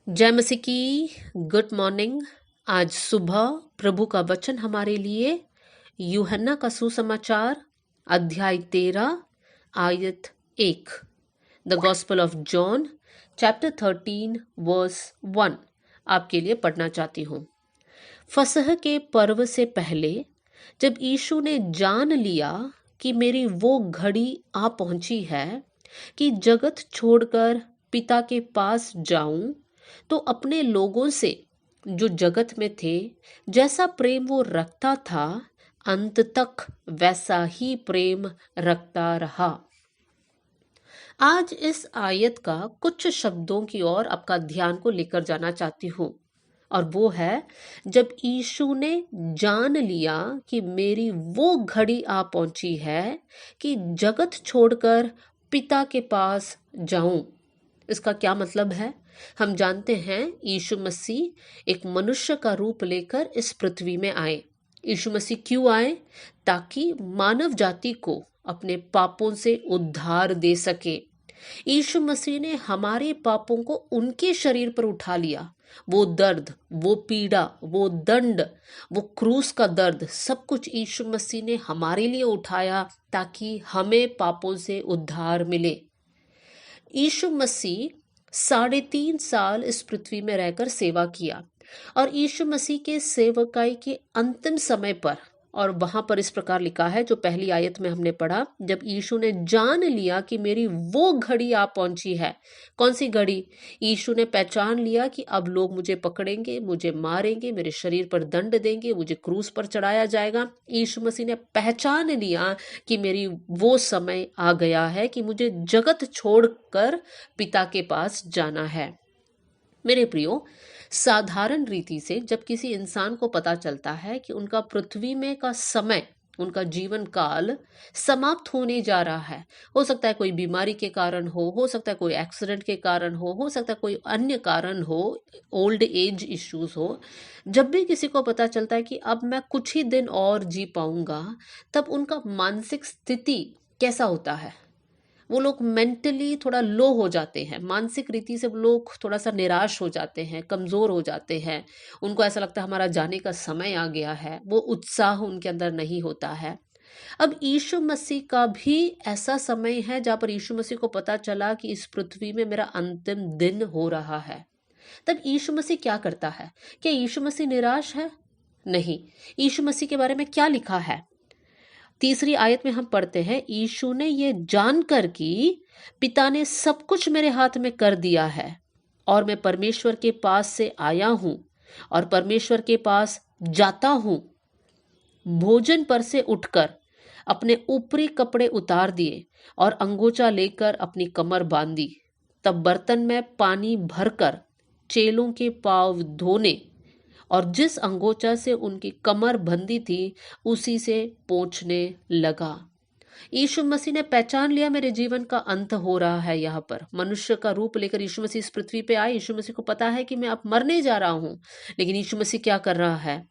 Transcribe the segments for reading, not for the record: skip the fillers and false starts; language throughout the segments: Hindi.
जय मसीह की गुड मॉर्निंग। आज सुबह प्रभु का वचन हमारे लिए यूहन्ना का सुसमाचार अध्याय 13 आयत 1, the Gospel of John chapter 13 verse 1 आपके लिए पढ़ना चाहती हूँ। फसह के पर्व से पहले जब यीशु ने जान लिया कि मेरी वो घड़ी आ पहुंची है कि जगत छोड़कर पिता के पास जाऊं, तो अपने लोगों से जो जगत में थे जैसा प्रेम वो रखता था, अंत तक वैसा ही प्रेम रखता रहा। आज इस आयत का कुछ शब्दों की ओर आपका ध्यान को लेकर जाना चाहती हूँ, और वो है जब यीशु ने जान लिया कि मेरी वो घड़ी आ पहुंची है कि जगत छोड़कर पिता के पास जाऊं। इसका क्या मतलब है? हम जानते हैं यीशु मसीह एक मनुष्य का रूप लेकर इस पृथ्वी में आए। यीशु मसीह क्यों आए? ताकि मानव जाति को अपने पापों से उद्धार दे सके। यीशु मसीह ने हमारे पापों को उनके शरीर पर उठा लिया। वो दर्द, वो पीड़ा, वो दंड, वो क्रूस का दर्द, सब कुछ यीशु मसीह ने हमारे लिए उठाया ताकि हमें पापों से उद्धार मिले। यीशु मसीह 3.5 साल इस पृथ्वी में रहकर सेवा किया, और यीशु मसीह के सेवकाई के अंतिम समय पर, और वहां पर इस प्रकार लिखा है जो पहली आयत में हमने पढ़ा, जब यीशु ने जान लिया कि मेरी वो घड़ी आ पहुंची है। कौन सी घड़ी? यीशु ने पहचान लिया कि अब लोग मुझे पकड़ेंगे, मुझे मारेंगे, मेरे शरीर पर दंड देंगे, मुझे क्रूस पर चढ़ाया जाएगा। यीशु मसीह ने पहचान लिया कि मेरी वो समय आ गया है कि मुझे जगत छोड़कर पिता के पास जाना है। मेरे प्रियो, साधारण रीति से जब किसी इंसान को पता चलता है कि उनका पृथ्वी में का समय, उनका जीवन काल समाप्त होने जा रहा है, हो सकता है कोई बीमारी के कारण हो सकता है कोई एक्सीडेंट के कारण हो सकता है कोई अन्य कारण हो, ओल्ड एज इश्यूज हो, जब भी किसी को पता चलता है कि अब मैं कुछ ही दिन और जी पाऊंगा, तब उनका मानसिक स्थिति कैसा होता है? वो लोग मेंटली थोड़ा लो हो जाते हैं, मानसिक रीति से वो लोग थोड़ा सा निराश हो जाते हैं, कमज़ोर हो जाते हैं। उनको ऐसा लगता है हमारा जाने का समय आ गया है, वो उत्साह उनके अंदर नहीं होता है। अब यीशु मसीह का भी ऐसा समय है जहाँ पर यीशु मसीह को पता चला कि इस पृथ्वी में मेरा अंतिम दिन हो रहा है। तब यीशु मसीह क्या करता है? क्या यीशु मसीह निराश है? नहीं। यीशु मसीह के बारे में क्या लिखा है? तीसरी आयत में हम पढ़ते हैं, यीशु ने ये जानकर कि पिता ने सब कुछ मेरे हाथ में कर दिया है और मैं परमेश्वर के पास से आया हूं और परमेश्वर के पास जाता हूं, भोजन पर से उठकर अपने ऊपरी कपड़े उतार दिए और अंगोछा लेकर अपनी कमर बांधी। तब बर्तन में पानी भरकर चेलों के पांव धोने और जिस अंगोछा से उनकी कमर बंधी थी उसी से पोंछने लगा। यीशु मसीह ने पहचान लिया मेरे जीवन का अंत हो रहा है। यहाँ पर मनुष्य का रूप लेकर यीशु मसीह इस पृथ्वी पे आए। यीशु मसीह को पता है कि मैं अब मरने जा रहा हूँ, लेकिन यीशु मसीह क्या कर रहा है?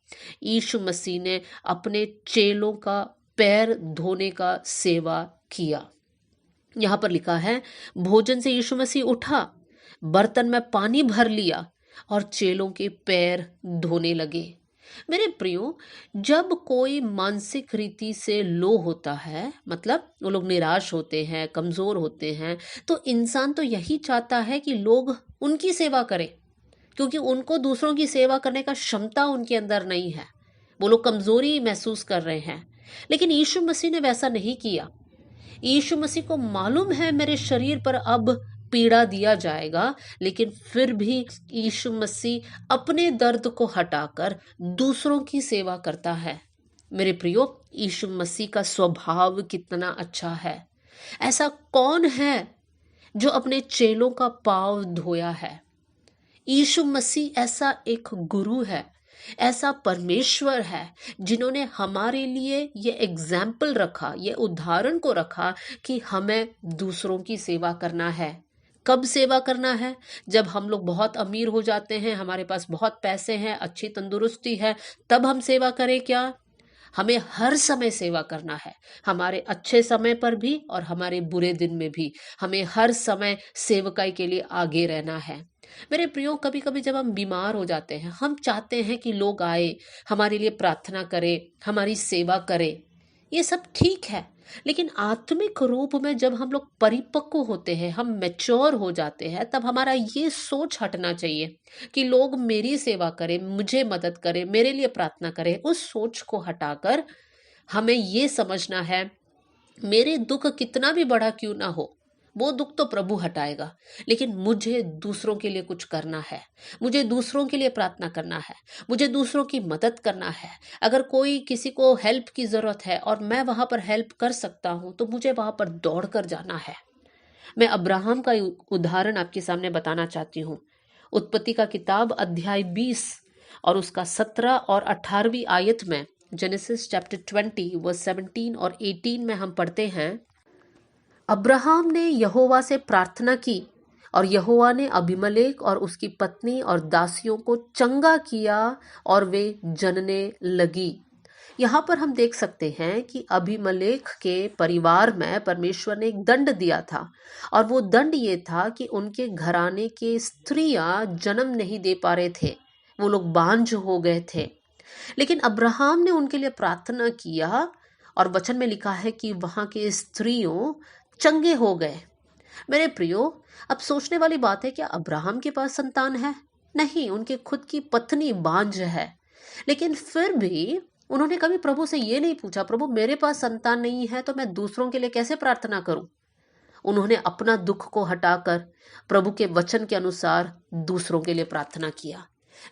यीशु मसीह ने अपने चेलों का पैर धोने का सेवा किया। यहाँ पर लिखा है, भोजन से यीशु मसीह उठा, बर्तन में पानी भर लिया और चेलों के पैर धोने लगे। मेरे प्रियो, जब कोई मानसिक रीति से लो होता है, मतलब वो लोग निराश होते हैं, कमजोर होते हैं, तो इंसान तो यही चाहता है कि लोग उनकी सेवा करें, क्योंकि उनको दूसरों की सेवा करने का क्षमता उनके अंदर नहीं है। वो लोग कमजोरी महसूस कर रहे हैं। लेकिन यीशु मसीह ने वैसा नहीं किया। यीशु मसीह को मालूम है मेरे शरीर पर अब पीड़ा दिया जाएगा, लेकिन फिर भी यीशु मसीह अपने दर्द को हटाकर दूसरों की सेवा करता है। मेरे प्रियो, यीशु मसीह का स्वभाव कितना अच्छा है। ऐसा कौन है जो अपने चेलों का पांव धोया है? यीशु मसीह ऐसा एक गुरु है, ऐसा परमेश्वर है जिन्होंने हमारे लिए ये एग्जाम्पल रखा, ये उदाहरण को रखा कि हमें दूसरों की सेवा करना है। कब सेवा करना है? जब हम लोग बहुत अमीर हो जाते हैं, हमारे पास बहुत पैसे हैं, अच्छी तंदुरुस्ती है, तब हम सेवा करें क्या? हमें हर समय सेवा करना है, हमारे अच्छे समय पर भी और हमारे बुरे दिन में भी हमें हर समय सेवकाई के लिए आगे रहना है। मेरे प्रियो, कभी कभी जब हम बीमार हो जाते हैं, हम चाहते हैं कि लोग आए, हमारे लिए प्रार्थना करें, हमारी सेवा करें। ये सब ठीक है, लेकिन आत्मिक रूप में जब हम लोग परिपक्व होते हैं, हम मैच्योर हो जाते हैं, तब हमारा ये सोच हटना चाहिए कि लोग मेरी सेवा करें, मुझे मदद करें, मेरे लिए प्रार्थना करें। उस सोच को हटाकर हमें ये समझना है, मेरे दुख कितना भी बड़ा क्यों ना हो, वो दुख तो प्रभु हटाएगा, लेकिन मुझे दूसरों के लिए कुछ करना है, मुझे दूसरों के लिए प्रार्थना करना है, मुझे दूसरों की मदद करना है। अगर कोई किसी को हेल्प की जरूरत है और मैं वहां पर हेल्प कर सकता हूं, तो मुझे वहां पर दौड़ कर जाना है। मैं अब्राहम का उदाहरण आपके सामने बताना चाहती हूँ। उत्पत्ति का किताब अध्याय 20 और उसका 17 और 18वीं आयत में, जेनेसिस चैप्टर 20 वर्स 17 और 18 में हम पढ़ते हैं, अब्राहम ने यहोवा से प्रार्थना की और यहोवा ने अबीमेलेक और उसकी पत्नी और दासियों को चंगा किया और वे जनने लगी। यहाँ पर हम देख सकते हैं कि अबीमेलेक के परिवार में परमेश्वर ने एक दंड दिया था, और वो दंड ये था कि उनके घराने के स्त्रियां जन्म नहीं दे पा रहे थे, वो लोग बांझ हो गए थे। लेकिन अब्राहम ने उनके लिए प्रार्थना किया और वचन में लिखा है कि वहां के स्त्रियों चंगे हो गए। मेरे प्रियो, अब सोचने वाली बात है, क्या अब्राहम के पास संतान है? नहीं, उनके खुद की पत्नी बांझ है। लेकिन फिर भी उन्होंने कभी प्रभु से ये नहीं पूछा, प्रभु मेरे पास संतान नहीं है तो मैं दूसरों के लिए कैसे प्रार्थना करूं। उन्होंने अपना दुख को हटाकर प्रभु के वचन के अनुसार दूसरों के लिए प्रार्थना किया।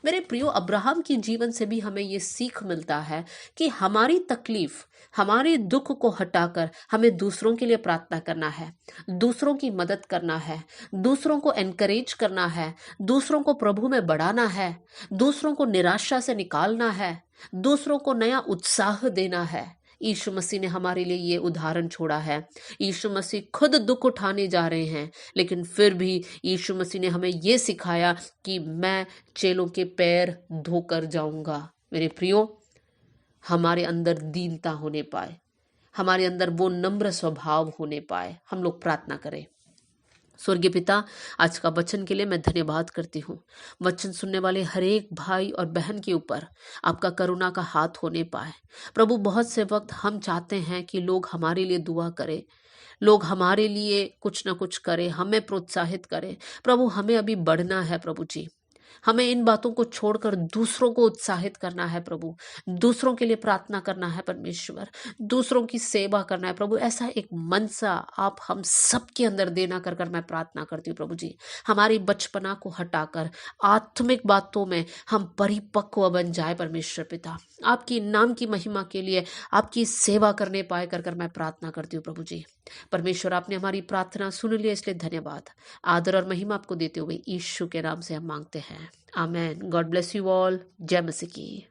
मेरे प्रियो, अब्राहम की जीवन से भी हमें ये सीख मिलता है कि हमारी तकलीफ, हमारे दुख को हटाकर हमें दूसरों के लिए प्रार्थना करना है, दूसरों की मदद करना है, दूसरों को एनकरेज करना है, दूसरों को प्रभु में बढ़ाना है, दूसरों को निराशा से निकालना है, दूसरों को नया उत्साह देना है। यीशु मसीह ने हमारे लिए ये उदाहरण छोड़ा है। यीशु मसीह खुद दुख उठाने जा रहे हैं, लेकिन फिर भी यीशु मसीह ने हमें ये सिखाया कि मैं चेलों के पैर धोकर जाऊंगा। मेरे प्रियो, हमारे अंदर दीनता होने पाए, हमारे अंदर वो नम्र स्वभाव होने पाए, हम लोग प्रार्थना करें। स्वर्गीय पिता, आज का वचन के लिए मैं धन्यवाद करती हूँ। वचन सुनने वाले हर एक भाई और बहन के ऊपर आपका करुणा का हाथ होने पाए। प्रभु, बहुत से वक्त हम चाहते हैं कि लोग हमारे लिए दुआ करें, लोग हमारे लिए कुछ ना कुछ करें, हमें प्रोत्साहित करें। प्रभु, हमें अभी बढ़ना है प्रभु जी। हमें इन बातों को छोड़कर दूसरों को उत्साहित करना है प्रभु, दूसरों के लिए प्रार्थना करना है परमेश्वर, दूसरों की सेवा करना है प्रभु। ऐसा एक मनसा आप हम सबके अंदर देना कर कर मैं प्रार्थना करती हूँ प्रभु जी। हमारी बचपना को हटाकर आत्मिक बातों में हम परिपक्व बन जाए परमेश्वर पिता। आपकी नाम की महिमा के लिए आपकी सेवा करने पाए कर कर मैं प्रार्थना करती हूँ प्रभु जी। परमेश्वर, आपने हमारी प्रार्थना सुन लिया, इसलिए धन्यवाद। आदर और महिमा आपको देते हुए यीशु के नाम से हम मांगते हैं, amen. God bless you all. जय मसीह की।